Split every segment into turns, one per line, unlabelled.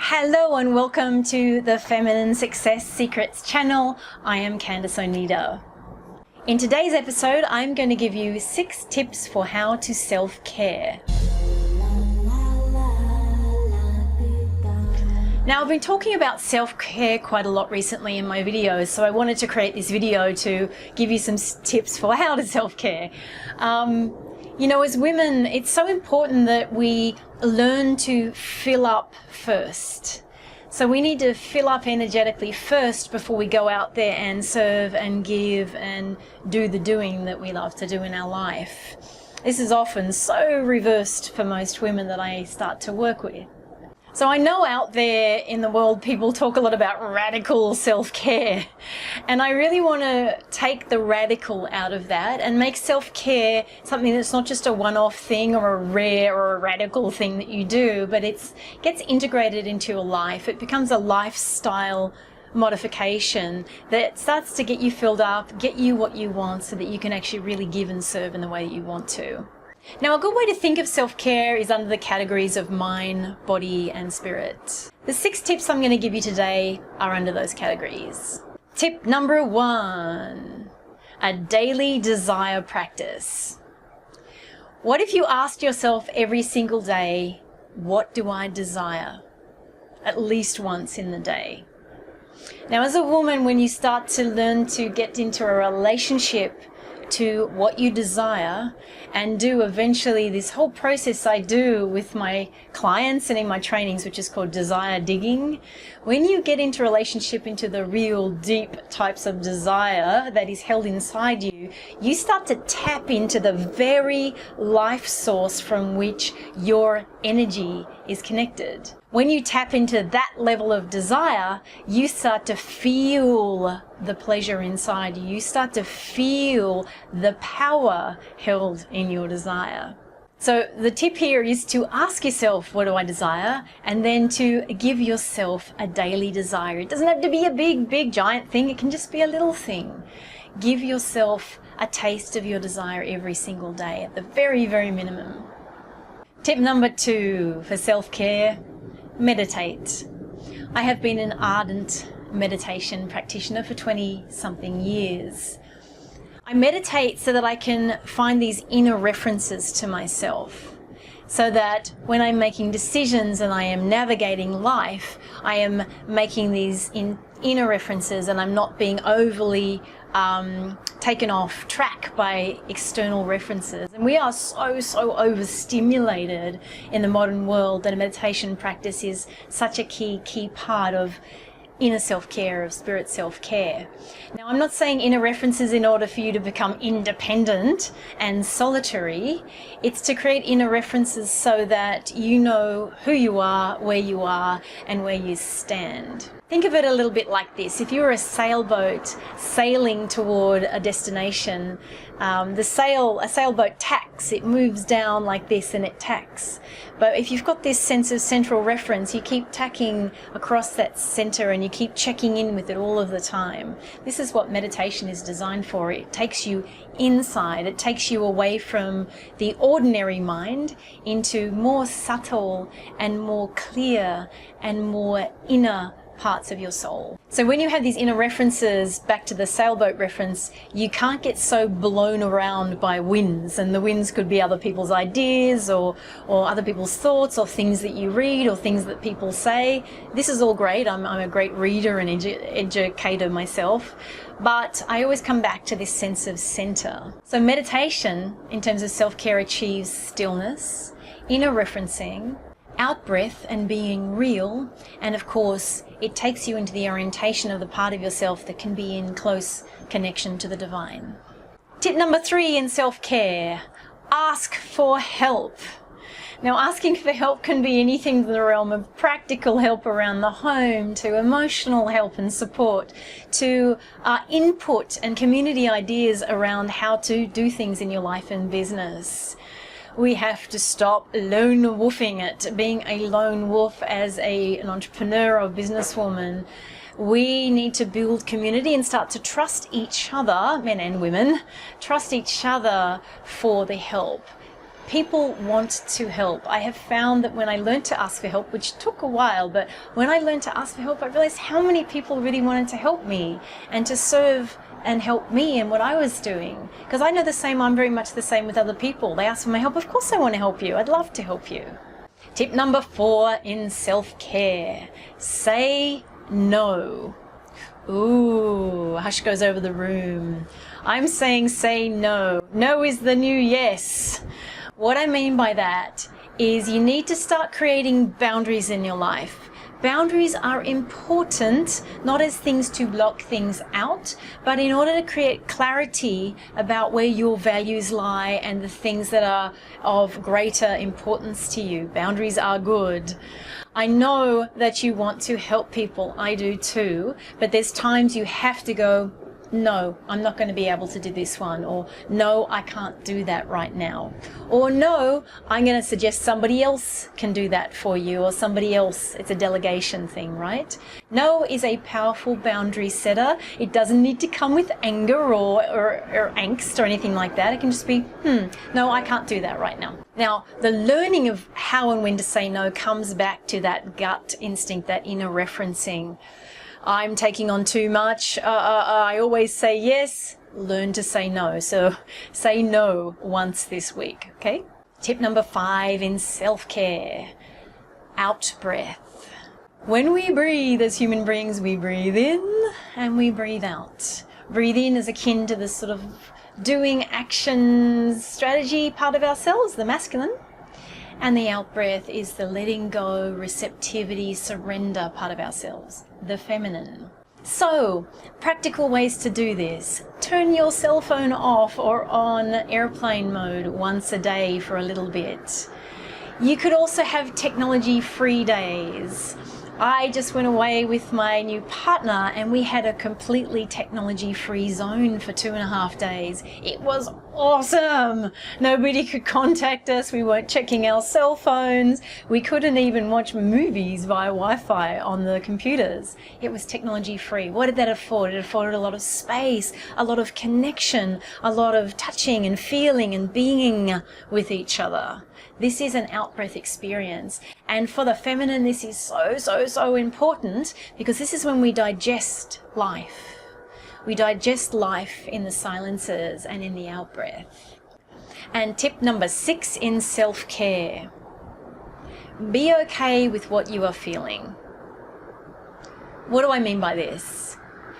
Hello and welcome to the Feminine Success Secrets channel. I am Candice Oneida. In today's episode, I'm going to give you 6 tips for how to self-care. Now, I've been talking about self-care quite a lot recently in my videos, so I wanted to create this video to give you some tips for how to self-care. You know, as women, it's so important that we learn to fill up first. So we need to fill up energetically first before we go out there and serve and give and do the doing that we love to do in our life. This is often so reversed for most women that I start to work with. So I know out there in the world people talk a lot about radical self-care, and I really want to take the radical out of that and make self-care something that's not just a one-off thing or a rare or a radical thing that you do, but it gets integrated into your life. It becomes a lifestyle modification that starts to get you filled up, get you what you want so that you can actually really give and serve in the way that you want to. Now, a good way to think of self-care is under the categories of mind, body, and spirit. The 6 tips I'm going to give you today are under those categories. Tip number 1, a daily desire practice. What if you asked yourself every single day, what do I desire? At least once in the day. Now, as a woman, when you start to learn to get into a relationship to what you desire and do eventually this whole process I do with my clients and in my trainings, which is called desire digging. When you get into relationship into the real deep types of desire that is held inside you, you start to tap into the very life source from which your energy is connected. When you tap into that level of desire, you start to feel the pleasure inside you. You start to feel the power held in your desire. So the tip here is to ask yourself, what do I desire? And then to give yourself a daily desire. It doesn't have to be a big, giant thing. It can just be a little thing. Give yourself a taste of your desire every single day at the very, very minimum. Tip number 2 for self-care. Meditate. I have been an ardent meditation practitioner for 20-something years. I meditate so that I can find these inner references to myself, so that when I'm making decisions and I am navigating life, I am making these inner references and I'm not being overly taken off track by external references. And we are so overstimulated in the modern world that a meditation practice is such a key part of inner self-care, of spirit self-care. Now, I'm not saying inner references in order for you to become independent and solitary. It's to create inner references so that you know who you are, and where you stand. Think of it a little bit like this. If you were a sailboat sailing toward a destination, a sailboat tacks. It moves down like this and it tacks. But if you've got this sense of central reference, you keep tacking across that center and you keep checking in with it all of the time. This is what meditation is designed for. It takes you inside. It takes you away from the ordinary mind into more subtle and more clear and more inner parts of your soul. So when you have these inner references, back to the sailboat reference, you can't get so blown around by winds, and the winds could be other people's ideas or other people's thoughts or things that you read or things that people say. This is all great. I'm a great reader and educator myself, but I always come back to this sense of center. So meditation, in terms of self-care, achieves stillness, inner referencing, out-breath and being real, and of course it takes you into the orientation of the part of yourself that can be in close connection to the divine. Tip number 3 in self-care, ask for help. Now, asking for help can be anything in the realm of practical help around the home, to emotional help and support, to input and community ideas around how to do things in your life and business. We have to stop lone wolfing it, being a lone wolf as an entrepreneur or businesswoman. We need to build community and start to trust each other, men and women, trust each other for the help. People want to help. I have found that when I learned to ask for help, which took a while, but when I learned to ask for help, I realized how many people really wanted to help me and to serve and help me in what I was doing. Because I know the same, I'm very much the same with other people. They ask for my help, of course I want to help you. I'd love to help you. Tip number 4 in self-care. Say no. Ooh, hush goes over the room. I'm saying say no. No is the new yes. What I mean by that is you need to start creating boundaries in your life. Boundaries are important, not as things to block things out, but in order to create clarity about where your values lie and the things that are of greater importance to you. Boundaries are good. I know that you want to help people. I do too, but there's times you have to go, no, I'm not going to be able to do this one, or no, I can't do that right now, or no, I'm going to suggest somebody else can do that for you, or somebody else. It's a delegation thing, right? No is a powerful boundary setter. It doesn't need to come with anger or angst or anything like that. It can just be, no, I can't do that right now. Now, the learning of how and when to say no comes back to that gut instinct, that inner referencing. I'm taking on too much. I always say yes. Learn to say no. So say no once this week, okay? Tip number 5 in self-care. Out breath. When we breathe as human beings, we breathe in and we breathe out. Breathe in is akin to the sort of doing action strategy part of ourselves, the masculine. And the out breath is the letting go, receptivity, surrender part of ourselves, the feminine. So, practical ways to do this. Turn your cell phone off or on airplane mode once a day for a little bit. You could also have technology-free days. I just went away with my new partner and we had a completely technology-free zone for 2.5 days. It was awesome. Nobody could contact us. We weren't checking our cell phones. We couldn't even watch movies via Wi-Fi on the computers. It was technology-free. What did that afford? It afforded a lot of space, a lot of connection, a lot of touching and feeling and being with each other. This is an out-breath experience. And for the feminine, this is so important, because this is when we digest life. We digest life in the silences and in the out-breath. And tip number 6 in self-care. Be okay with what you are feeling. What do I mean by this?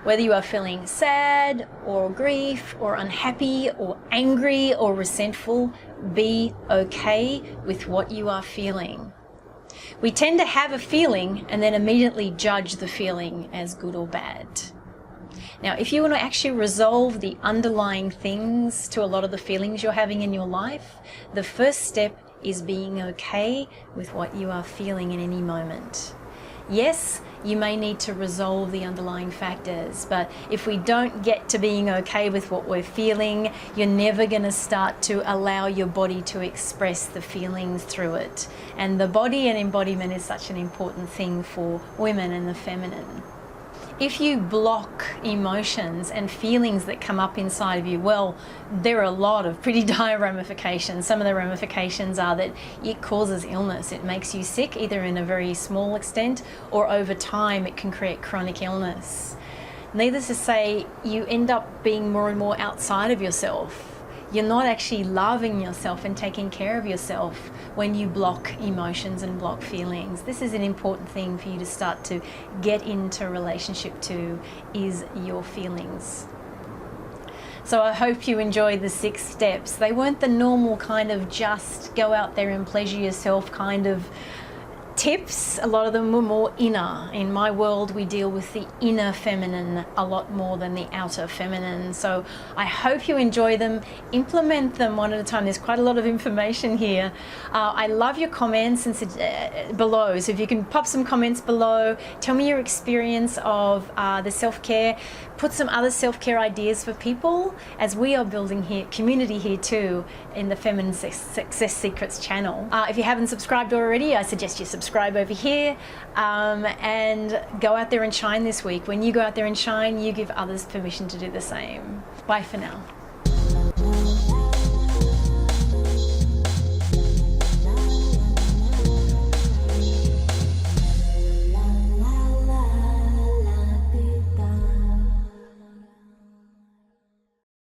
Whether you are feeling sad or grief or unhappy or angry or resentful, be okay with what you are feeling. We tend to have a feeling and then immediately judge the feeling as good or bad. Now, if you want to actually resolve the underlying things to a lot of the feelings you're having in your life, the first step is being okay with what you are feeling in any moment. Yes, you may need to resolve the underlying factors, but if we don't get to being okay with what we're feeling, you're never going to start to allow your body to express the feelings through it. And the body and embodiment is such an important thing for women and the feminine. If you block emotions and feelings that come up inside of you, well, there are a lot of pretty dire ramifications. Some of the ramifications are that it causes illness. It makes you sick, either in a very small extent or over time it can create chronic illness. Needless to say, you end up being more and more outside of yourself. You're not actually loving yourself and taking care of yourself when you block emotions and block feelings. This is an important thing for you to start to get into a relationship to, is your feelings. So I hope you enjoyed the 6 steps. They weren't the normal kind of just go out there and pleasure yourself kind of tips. A lot of them were more inner. In my world, we deal with the inner feminine a lot more than the outer feminine. So I hope you enjoy them. Implement them one at a time. There's quite a lot of information here. I love your comments below. So if you can pop some comments below, tell me your experience of the self-care. Put some other self-care ideas for people, as we are building here community here too in the Feminine Success Secrets channel. If you haven't subscribed already, I suggest you subscribe over here and go out there and shine this week. When you go out there and shine, you give others permission to do the same. Bye for now.